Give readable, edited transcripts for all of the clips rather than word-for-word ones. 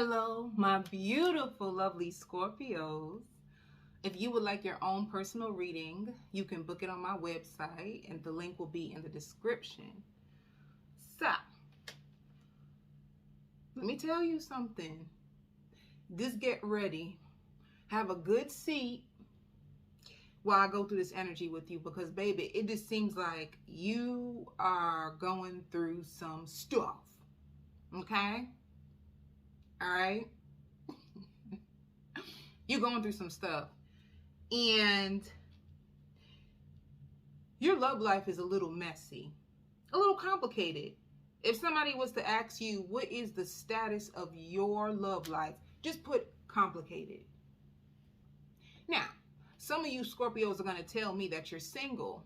Hello, my beautiful, lovely Scorpios. If you would like your own personal reading, you can book it on my website, and the link will be in the description. So, let me tell you something. Just get ready. Have a good seat while I go through this energy with you because, baby, it just seems like you are going through some stuff. Okay? All right? You're going through some stuff. And your love life is a little messy, a little complicated. If somebody was to ask you, what is the status of your love life? Just put complicated. Now, some of you Scorpios are going to tell me that you're single.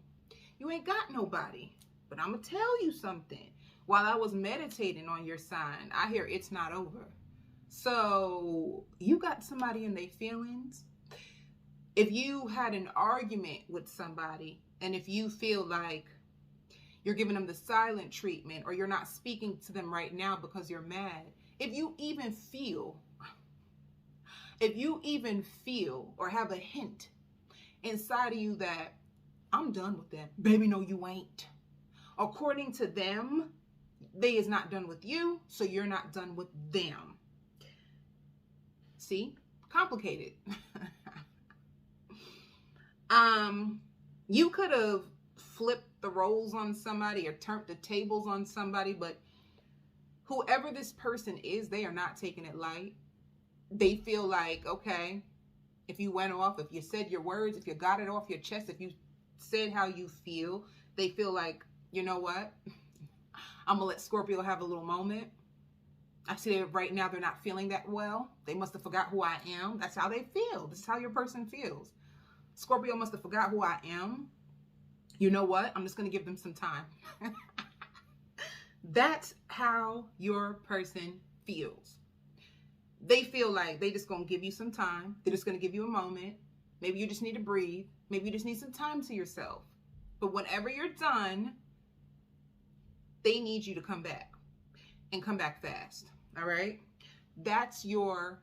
You ain't got nobody. But I'm going to tell you something. While I was meditating on your sign, I hear it's not over. So you got somebody in their feelings. If you had an argument with somebody, and if you feel like you're giving them the silent treatment, or you're not speaking to them right now because you're mad, if you even feel or have a hint inside of you that I'm done with them, baby, no, you ain't. According to them, they is not done with you, so you're not done with them. See? Complicated. You could have flipped the roles on somebody or turned the tables on somebody, but whoever this person is, they are not taking it light. They feel like, okay, if you went off, if you said your words, if you got it off your chest, if you said how you feel, they feel like, you know what? I'm gonna let Scorpio have a little moment. I see that right now they're not feeling that well. They must have forgot who I am. That's how they feel. This is how your person feels. Scorpio must have forgot who I am. You know what? I'm just going to give them some time. That's how your person feels. They feel like they just going to give you some time. They're just going to give you a moment. Maybe you just need to breathe. Maybe you just need some time to yourself. But whenever you're done, they need you to come back. And come back fast. All right? That's your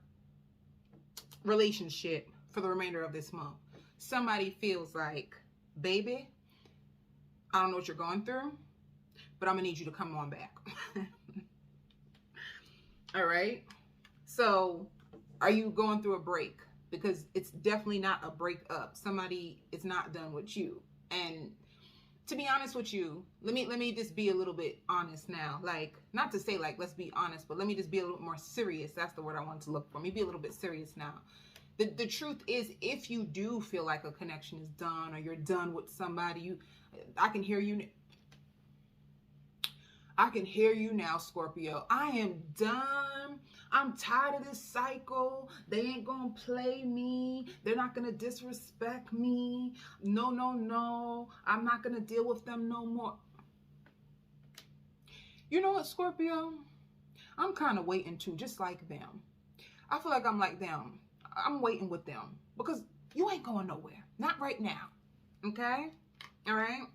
relationship for the remainder of this month. Somebody feels like, baby, I don't know what you're going through, but I'm going to need you to come on back. All right? So, are you going through a break? Because it's definitely not a breakup. Somebody is not done with you. And to be honest with you, let me just be a little bit honest now. Like, not to say like, let's be honest, but let me just be a little more serious. That's the word I want to look for. Let me be a little bit serious now. The truth is, if you do feel like a connection is done or you're done with somebody, I can hear you. I can hear you now, Scorpio. I am done. I'm tired of this cycle. They ain't gonna play me. They're not gonna disrespect me. No, no, no. I'm not gonna deal with them no more. You know what, Scorpio? I'm kind of waiting too, just like them. I feel like I'm like them. I'm waiting with them because you ain't going nowhere. Not right now. Okay? All right?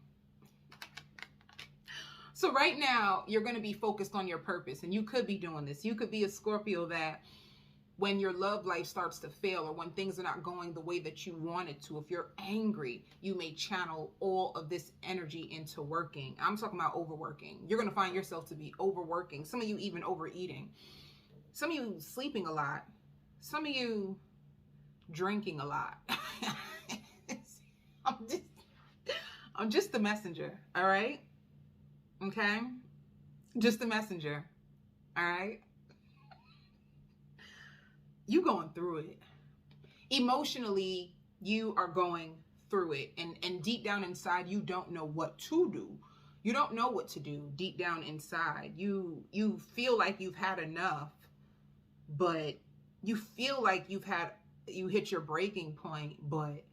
So right now, you're going to be focused on your purpose, and you could be doing this. You could be a Scorpio that when your love life starts to fail or when things are not going the way that you want it to, if you're angry, you may channel all of this energy into working. I'm talking about overworking. You're going to find yourself to be overworking. Some of you even overeating. Some of you sleeping a lot. Some of you drinking a lot. I'm just the messenger, all right? Okay? Just the messenger, all right? You going through it. Emotionally, you are going through it. And deep down inside, you don't know what to do. You don't know what to do deep down inside. You feel like you've had enough, but you feel like you hit your breaking point, but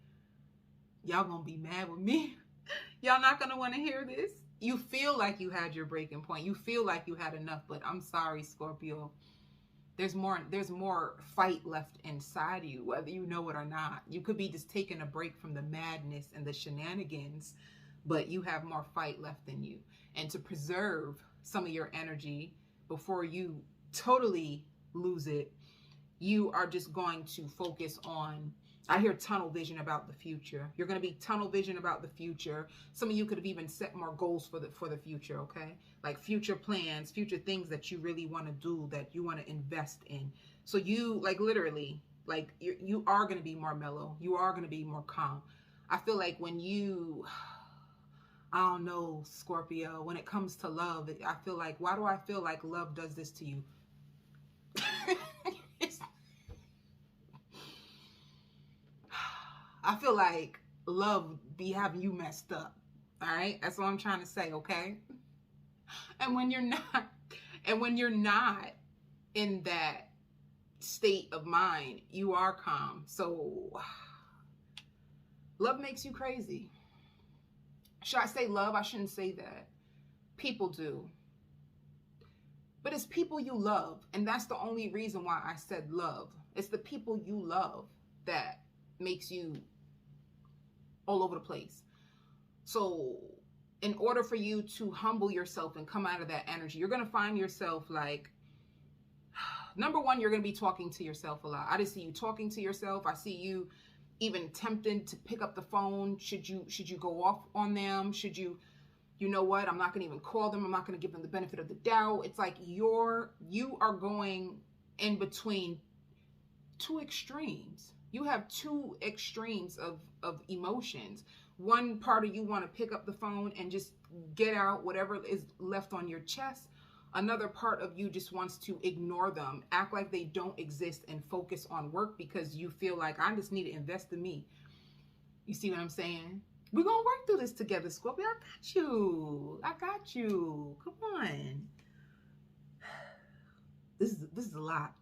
y'all gonna be mad with me. Y'all not gonna want to hear this. You feel like you had your breaking point. You feel like you had enough, but I'm sorry, Scorpio. There's more fight left inside you, whether you know it or not. You could be just taking a break from the madness and the shenanigans, but you have more fight left in you. And to preserve some of your energy before you totally lose it. You are just going to focus on, I hear tunnel vision about the future. You're going to be tunnel vision about the future. Some of you could have even set more goals for the future, okay? Like future plans, future things that you really want to do, that you want to invest in. So you, like, literally, like, you are going to be more mellow. You are going to be more calm. I feel like when you, I don't know, Scorpio, when it comes to love, I feel like, why do I feel like love does this to you? I feel like love be having you messed up. All right? That's what I'm trying to say, okay? And when you're not in that state of mind, you are calm. So love makes you crazy. Should I say love? I shouldn't say that. People do. But it's people you love. And that's the only reason why I said love. It's the people you love that makes you all over the place. So in order for you to humble yourself and come out of that energy, you're going to find yourself like, number one, you're going to be talking to yourself a lot. I just see you talking to yourself. I see you even tempted to pick up the phone. Should you go off on them? Should you know what? I'm not going to even call them. I'm not going to give them the benefit of the doubt. It's like you are going in between two extremes. You have two extremes of emotions. One part of you want to pick up the phone and just get out whatever is left on your chest. Another part of you just wants to ignore them, act like they don't exist, and focus on work because you feel like, I just need to invest in me. You see what I'm saying? We're going to work through this together, Scorpio. I got you. I got you. Come on. This is a lot.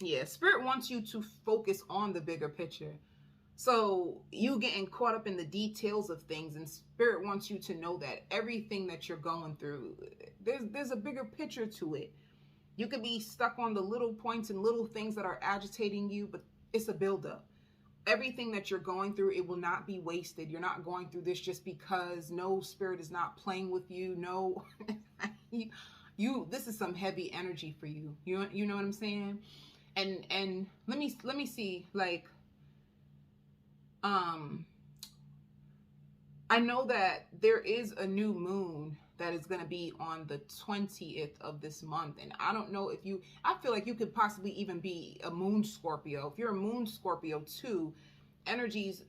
Yeah, Spirit wants you to focus on the bigger picture. So you getting caught up in the details of things, and Spirit wants you to know that everything that you're going through, there's a bigger picture to it. You could be stuck on the little points and little things that are agitating you, but it's a buildup. Everything that you're going through, it will not be wasted. You're not going through this just because. No, Spirit is not playing with you. No, this is some heavy energy for you. You know what I'm saying? And let me see, like, I know that there is a new moon that is going to be on the 20th of this month. And I don't know if I feel like you could possibly even be a moon Scorpio. If you're a moon Scorpio too, energies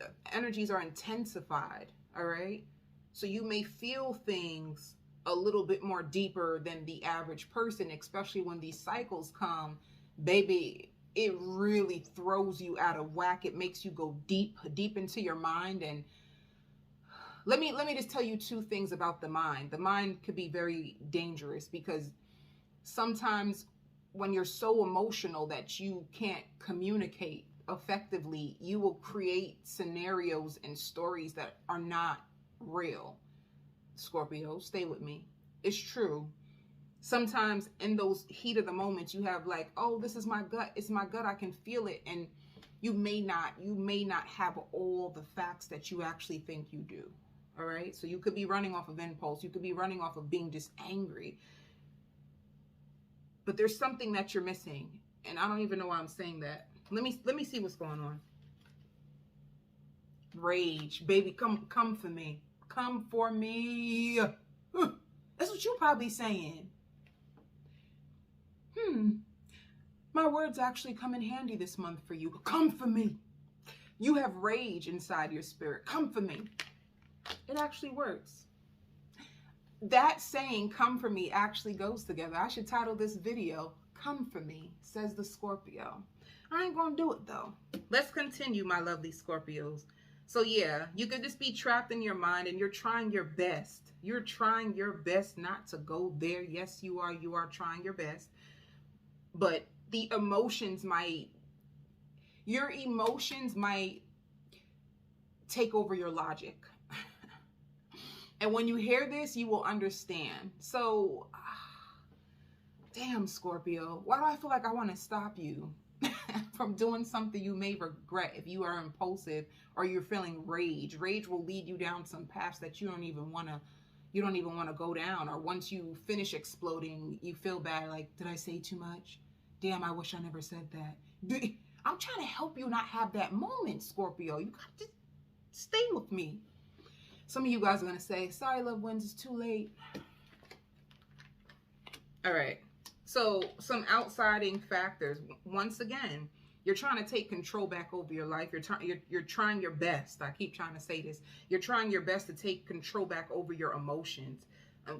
are intensified. All right. So you may feel things a little bit more deeper than the average person, especially when these cycles come. Baby, it really throws you out of whack. It makes you go deep into your mind. And let me just tell you two things about the mind. The mind could be very dangerous because sometimes when you're so emotional that you can't communicate effectively, you will create scenarios and stories that are not real. Scorpio, stay with me. It's true. Sometimes in those heat of the moments, you have like, oh, this is my gut. It's my gut. I can feel it. And you may not have all the facts that you actually think you do. All right. So you could be running off of impulse. You could be running off of being just angry. But there's something that you're missing. And I don't even know why I'm saying that. Let me see what's going on. Rage. Baby, come for me. Come for me. That's what you're probably saying. My words actually come in handy this month for you. Come for me. You have rage inside your spirit. Come for me. It actually works. That saying, come for me, actually goes together. I should title this video, Come for Me, says the Scorpio. I ain't gonna do it though. Let's continue, my lovely Scorpios. So yeah, you could just be trapped in your mind and you're trying your best. You're trying your best not to go there. Yes, you are. You are trying your best. But the emotions your emotions might take over your logic. And when you hear this, you will understand. So, damn, Scorpio, why do I feel like I want to stop you from doing something you may regret if you are impulsive or you're feeling rage? Rage will lead you down some paths that you don't even want to, you don't even want to go down. Or once you finish exploding, you feel bad. Like, did I say too much? Damn, I wish I never said that. I'm trying to help you not have that moment, Scorpio. You got to stay with me. Some of you guys are going to say, sorry, loved ones, it's too late. All right. So some outsiding factors. Once again, you're trying to take control back over your life. You're trying your best. I keep trying to say this. You're trying your best to take control back over your emotions.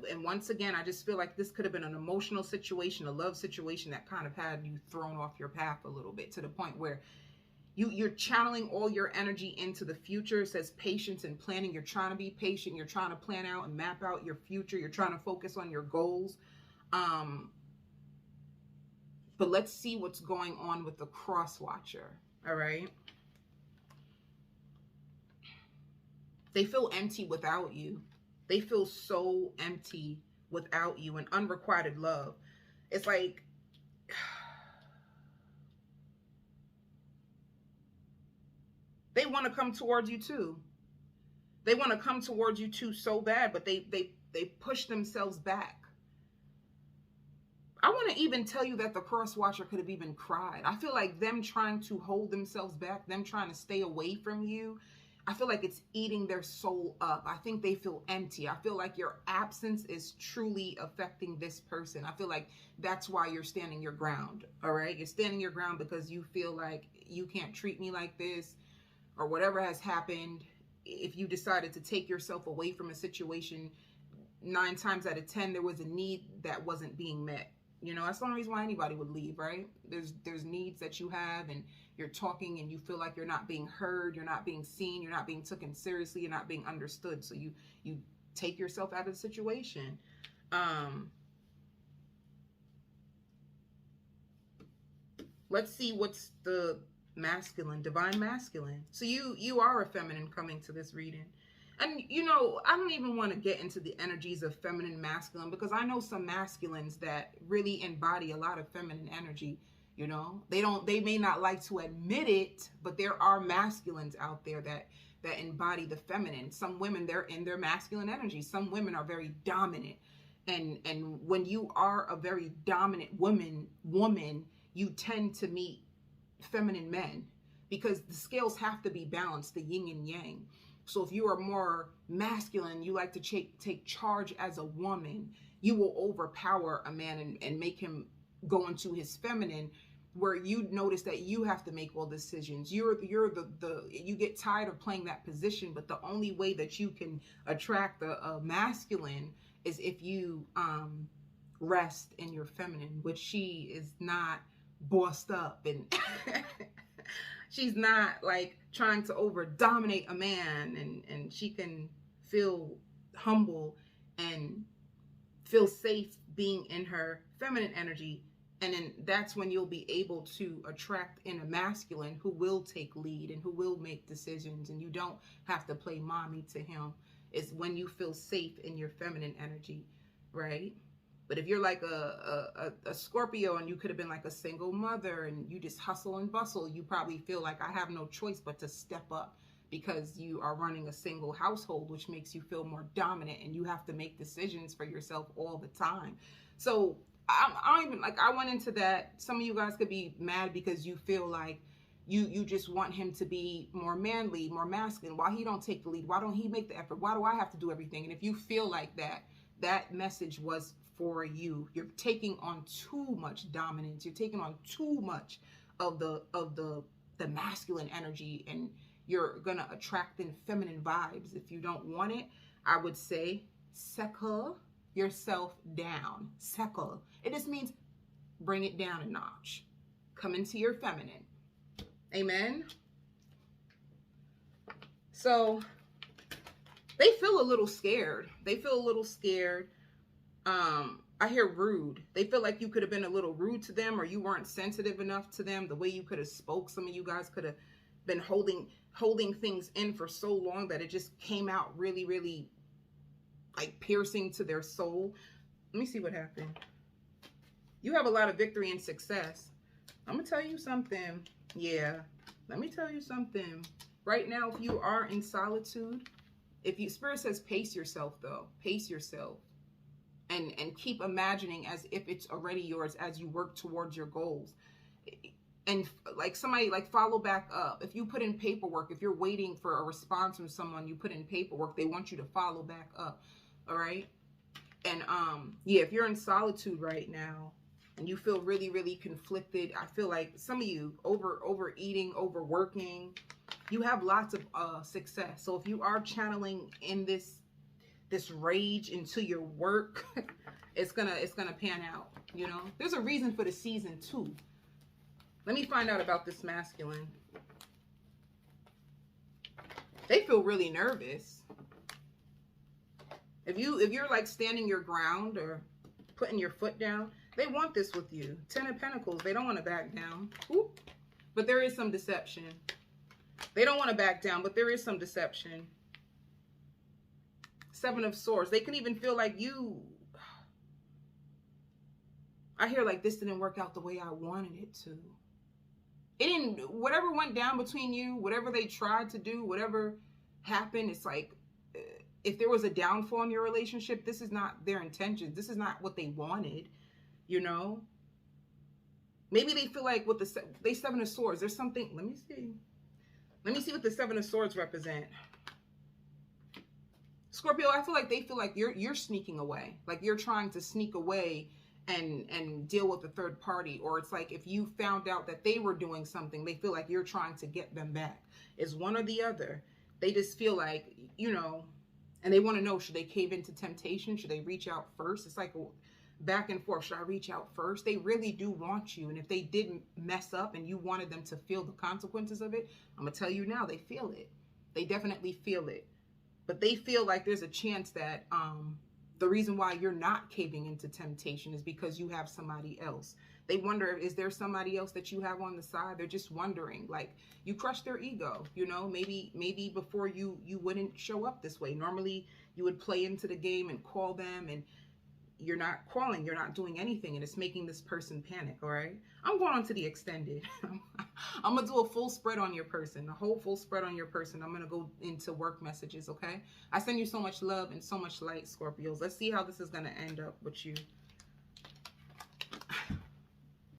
And once again, I just feel like this could have been an emotional situation, a love situation that kind of had you thrown off your path a little bit, to the point where you're channeling all your energy into the future. It says patience and planning. You're trying to be patient. You're trying to plan out and map out your future. You're trying to focus on your goals. But let's see what's going on with the cross watcher. All right. They feel empty without you. They feel so empty without you, and unrequited love. It's like, they want to come towards you too. They want to come towards you too so bad, but they push themselves back. I want to even tell you that the cross watcher could have even cried. I feel like them trying to hold themselves back, them trying to stay away from you, I feel like it's eating their soul up. I think they feel empty. I feel like your absence is truly affecting this person. I feel like that's why you're standing your ground, all right? You're standing your ground because you feel like you can't treat me like this, or whatever has happened. If you decided to take yourself away from a situation, 9 times out of 10, there was a need that wasn't being met. You know, that's the only reason why anybody would leave, right? There's needs that you have, and you're talking and you feel like you're not being heard, you're not being seen, you're not being taken seriously, you're not being understood. So you take yourself out of the situation. Let's see what's the masculine, divine masculine. So you are a feminine coming to this reading. And, you know, I don't even want to get into the energies of feminine, masculine, because I know some masculines that really embody a lot of feminine energy. You know, they may not like to admit it, but there are masculines out there that embody the feminine. Some women, they're in their masculine energy. Some women are very dominant. And when you are a very dominant woman, you tend to meet feminine men, because the scales have to be balanced, the yin and yang. So if you are more masculine, you like to take charge as a woman, you will overpower a man and make him go into his feminine, where you notice that you have to make all decisions. You get tired of playing that position, but the only way that you can attract a masculine is if you rest in your feminine, which she is not bossed up and she's not like trying to over dominate a man, and she can feel humble and feel safe being in her feminine energy. And then that's when you'll be able to attract in a masculine who will take lead and who will make decisions, and you don't have to play mommy to him. It's when you feel safe in your feminine energy, right? But if you're like a Scorpio and you could have been like a single mother and you just hustle and bustle, you probably feel like I have no choice but to step up, because you are running a single household, which makes you feel more dominant and you have to make decisions for yourself all the time. So I went into that. Some of you guys could be mad because you feel like you just want him to be more manly, more masculine. Why he don't take the lead? Why don't he make the effort? Why do I have to do everything? And if you feel like that message was for you. You're taking on too much dominance. You're taking on too much of the masculine energy, and you're gonna attract in feminine vibes. If you don't want it, I would say settle yourself down. Settle. It just means bring it down a notch. Come into your feminine. Amen. So they feel a little scared. They feel a little scared. I hear rude. They feel like you could have been a little rude to them, or you weren't sensitive enough to them. The way you could have spoke. Some of you guys could have been holding things in for so long that it just came out really, really like piercing to their soul. Let me see what happened. You have a lot of victory and success. I'm gonna tell you something. Yeah, let me tell you something. Right now, if you are in solitude, Spirit says pace yourself though. Pace yourself. And keep imagining as if it's already yours as you work towards your goals. And like somebody, like, follow back up. If you put in paperwork, if you're waiting for a response from someone, you put in paperwork, they want you to follow back up. All right. And yeah, if you're in solitude right now and you feel really, really conflicted, I feel like some of you overeating, overworking, you have lots of success. So if you are channeling in this rage into your work, it's gonna pan out. You know, there's a reason for the season too. Let me find out about this masculine. They feel really nervous. If you're like standing your ground or putting your foot down, they want this with you. 10 of Pentacles. They don't want to back down. Ooh. But there is some deception. They don't want to back down, but there is some deception. 7 of Swords. They can even feel like you. I hear like this didn't work out the way I wanted it to. It didn't, whatever went down between you, whatever they tried to do, whatever happened, it's like, if there was a downfall in your relationship, this is not their intentions. This is not what they wanted, you know? Maybe they feel like with the 7 of Swords, there's something, let me see. Let me see what the 7 of Swords represent. Scorpio, I feel like they feel like you're sneaking away. Like you're trying to sneak away and deal with a third party. Or it's like if you found out that they were doing something, they feel like you're trying to get them back. It's one or the other. They just feel like, you know, and they want to know, should they cave into temptation? Should they reach out first? It's like back and forth. Should I reach out first? They really do want you. And if they didn't mess up and you wanted them to feel the consequences of it, I'm going to tell you now, they feel it. They definitely feel it. But they feel like there's a chance that the reason why you're not caving into temptation is because you have somebody else. They wonder, is there somebody else that you have on the side? They're just wondering, like, you crushed their ego, you know, maybe before you wouldn't show up this way. Normally you would play into the game and call them, and you're not calling, you're not doing anything, and it's making this person panic. All right, I'm going on to the extended. I'm gonna do a full spread on your person, a whole full spread on your person. I'm gonna go into work messages. Okay, I send you so much love and so much light, Scorpios. Let's see how this is gonna end up with you.